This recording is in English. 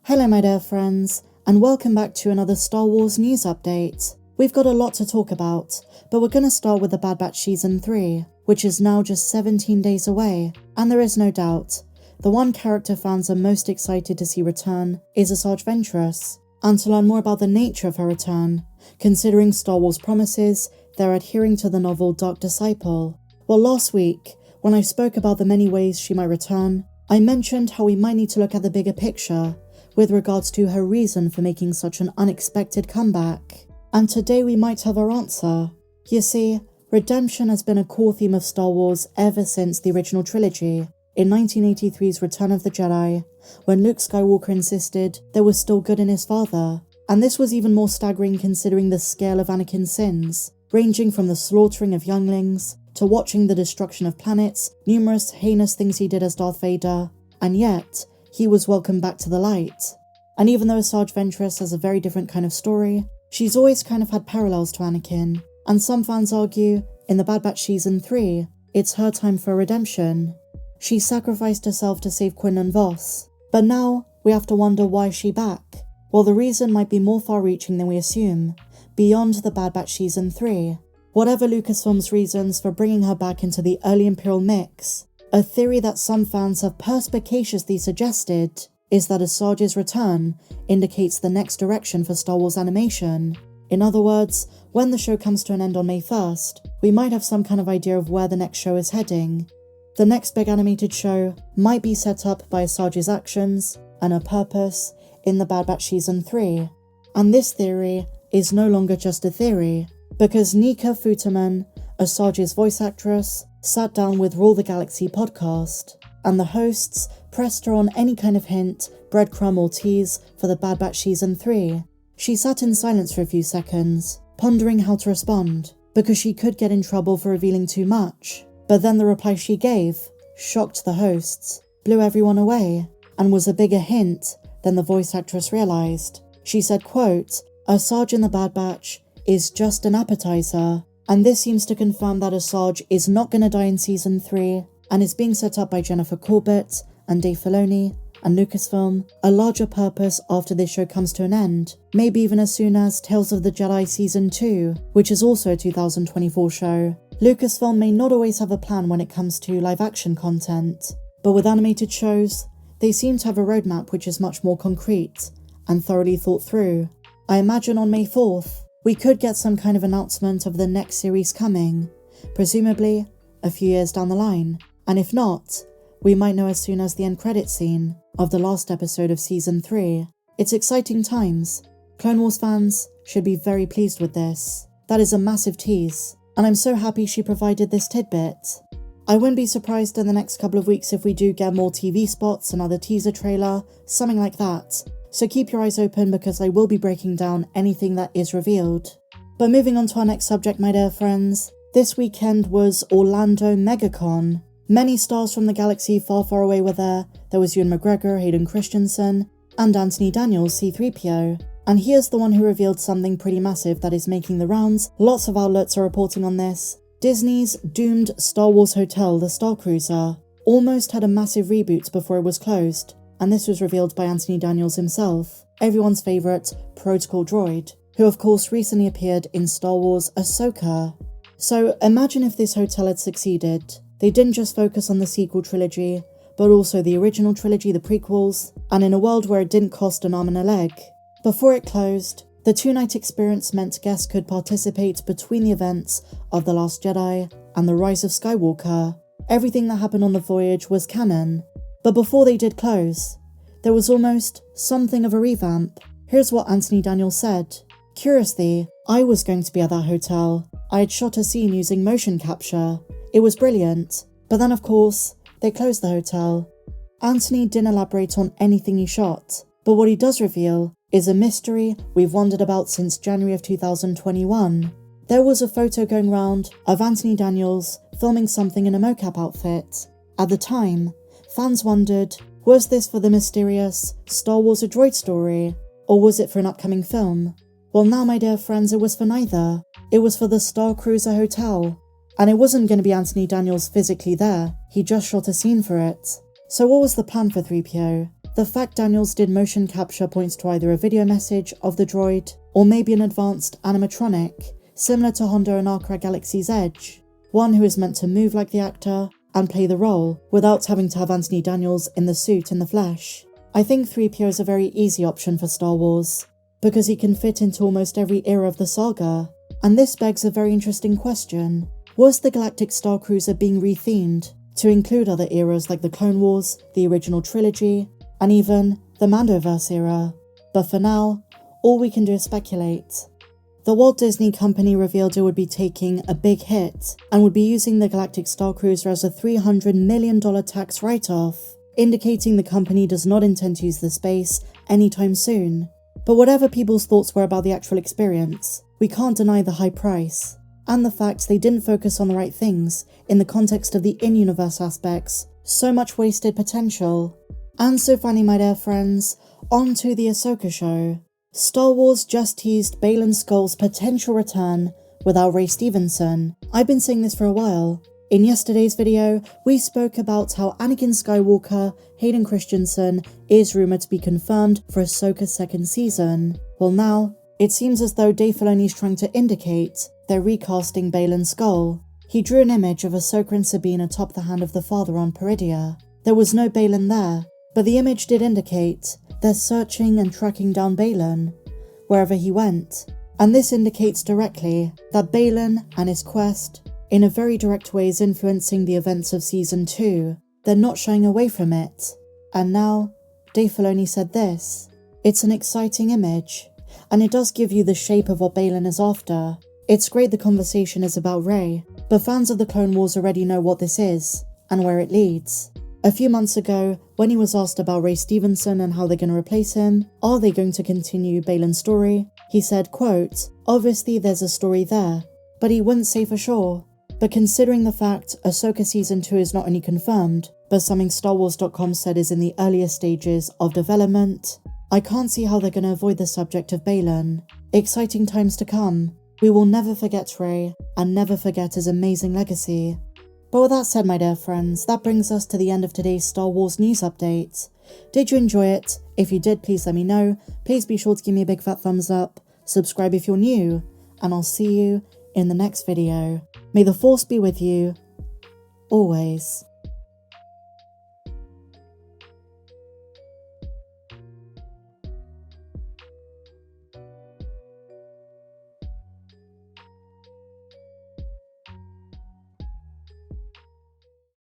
Hello my dear friends, and welcome back to another Star Wars news update. We've got a lot to talk about, but we're going to start with the Bad Batch Season 3, which is now just 17 days away, and there is no doubt, the one character fans are most excited to see return is Asajj Ventress, and to learn more about the nature of her return, considering Star Wars promises they're adhering to the novel Dark Disciple. Well, last week, when I spoke about the many ways she might return, I mentioned how we might need to look at the bigger picture with regards to her reason for making such an unexpected comeback. And today we might have our answer. You see, redemption has been a core theme of Star Wars ever since the original trilogy, in 1983's Return of the Jedi, when Luke Skywalker insisted there was still good in his father. And this was even more staggering considering the scale of Anakin's sins, ranging from the slaughtering of younglings, to watching the destruction of planets, numerous heinous things he did as Darth Vader, and yet, he was welcomed back to the light. And even though Asajj Ventress has a very different kind of story, she's always kind of had parallels to Anakin, and some fans argue, in the Bad Batch Season 3, it's her time for redemption. She sacrificed herself to save Quinlan Vos, but now we have to wonder why is she back? Well, the reason might be more far-reaching than we assume, beyond the Bad Batch Season 3. Whatever Lucasfilm's reasons for bringing her back into the early Imperial mix, a theory that some fans have perspicaciously suggested is that Asajj's return indicates the next direction for Star Wars animation. In other words, when the show comes to an end on May 1st, we might have some kind of idea of where the next show is heading. The next big animated show might be set up by Asajj's actions and her purpose in the Bad Batch Season 3. And this theory is no longer just a theory, because Nika Futterman, Asajj's voice actress, sat down with Rule the Galaxy podcast, and the hosts pressed her on any kind of hint, breadcrumb or tease for the Bad Batch Season 3. She sat in silence for a few seconds, pondering how to respond, because she could get in trouble for revealing too much. But then the reply she gave shocked the hosts, blew everyone away, and was a bigger hint than the voice actress realized. She said, quote, "Asajj in the Bad Batch is just an appetizer." And this seems to confirm that Asajj is not going to die in Season 3 and is being set up by Jennifer Corbett and Dave Filoni and Lucasfilm a larger purpose after this show comes to an end, maybe even as soon as Tales of the Jedi Season 2, which is also a 2024 show. Lucasfilm may not always have a plan when it comes to live-action content, but with animated shows, they seem to have a roadmap which is much more concrete and thoroughly thought through. I imagine on May 4th, we could get some kind of announcement of the next series coming, presumably a few years down the line, and if not, we might know as soon as the end credits scene of the last episode of Season 3. It's exciting times. Clone Wars fans should be very pleased with this. That is a massive tease, and I'm so happy she provided this tidbit. I wouldn't be surprised in the next couple of weeks if we do get more TV spots, another teaser trailer, something like that. So keep your eyes open because I will be breaking down anything that is revealed. But moving on to our next subject, my dear friends, this weekend was Orlando MegaCon. Many stars from the galaxy far, far away were there. There was Ewan McGregor, Hayden Christensen, and Anthony Daniels, C-3PO. And here's the one who revealed something pretty massive that is making the rounds. Lots of outlets are reporting on this. Disney's doomed Star Wars hotel, the Starcruiser, almost had a massive reboot before it was closed. And this was revealed by Anthony Daniels himself, everyone's favourite protocol droid, who of course recently appeared in Star Wars Ahsoka. So imagine if this hotel had succeeded. They didn't just focus on the sequel trilogy, but also the original trilogy, the prequels, and in a world where it didn't cost an arm and a leg. Before it closed, the two-night experience meant guests could participate between the events of The Last Jedi and The Rise of Skywalker. Everything that happened on the voyage was canon. But before they did close, there was almost something of a revamp. Here's what Anthony Daniels said. "Curiously, I was going to be at that hotel. I had shot a scene using motion capture. It was brilliant. But then of course, they closed the hotel." Anthony didn't elaborate on anything he shot, but what he does reveal is a mystery we've wondered about since January of 2021. There was a photo going round of Anthony Daniels filming something in a mocap outfit. At the time, fans wondered, was this for the mysterious Star Wars A Droid story, or was it for an upcoming film? Well now, my dear friends, it was for neither. It was for the Starcruiser Hotel. And it wasn't going to be Anthony Daniels physically there, he just shot a scene for it. So what was the plan for 3PO? The fact Daniels did motion capture points to either a video message of the droid, or maybe an advanced animatronic, similar to Hondo and Arca at Galaxy's Edge, one who is meant to move like the actor and play the role without having to have Anthony Daniels in the suit in the flesh. I think 3PO is a very easy option for Star Wars, because he can fit into almost every era of the saga, and this begs a very interesting question. Was the Galactic Starcruiser being rethemed to include other eras like the Clone Wars, the original trilogy, and even the Mandoverse era? But for now, all we can do is speculate. The Walt Disney Company revealed it would be taking a big hit and would be using the Galactic Starcruiser as a $300 million tax write-off, indicating the company does not intend to use the space anytime soon. But whatever people's thoughts were about the actual experience, we can't deny the high price, and the fact they didn't focus on the right things in the context of the in-universe aspects. So much wasted potential. And so finally, my dear friends, on to the Ahsoka show. Star Wars just teased Baylan Skoll's potential return without Ray Stevenson. I've been saying this for a while. In yesterday's video, we spoke about how Anakin Skywalker, Hayden Christensen, is rumoured to be confirmed for Ahsoka's second season. Well now, it seems as though Dave Filoni is trying to indicate they're recasting Baylan Skoll. He drew an image of Ahsoka and Sabine atop the hand of the father on Peridea. There was no Baylan there, but the image did indicate they're searching and tracking down Baylan wherever he went. And this indicates directly that Baylan and his quest, in a very direct way, is influencing the events of Season 2. They're not shying away from it. And now, Dave Filoni said this: "It's an exciting image, and it does give you the shape of what Baylan is after. It's great the conversation is about Rey, but fans of the Clone Wars already know what this is, and where it leads." A few months ago, when he was asked about Ray Stevenson and how they're going to replace him, are they going to continue Baylan's story, he said, quote, "Obviously there's a story there, but he wouldn't say for sure. But considering the fact Ahsoka Season 2 is not only confirmed, but something StarWars.com said is in the earlier stages of development, I can't see how they're going to avoid the subject of Baylan. Exciting times to come. We will never forget Rey, and never forget his amazing legacy." But with that said, my dear friends, that brings us to the end of today's Star Wars news update. Did you enjoy it? If you did, please let me know. Please be sure to give me a big fat thumbs up, subscribe if you're new, and I'll see you in the next video. May the Force be with you, always.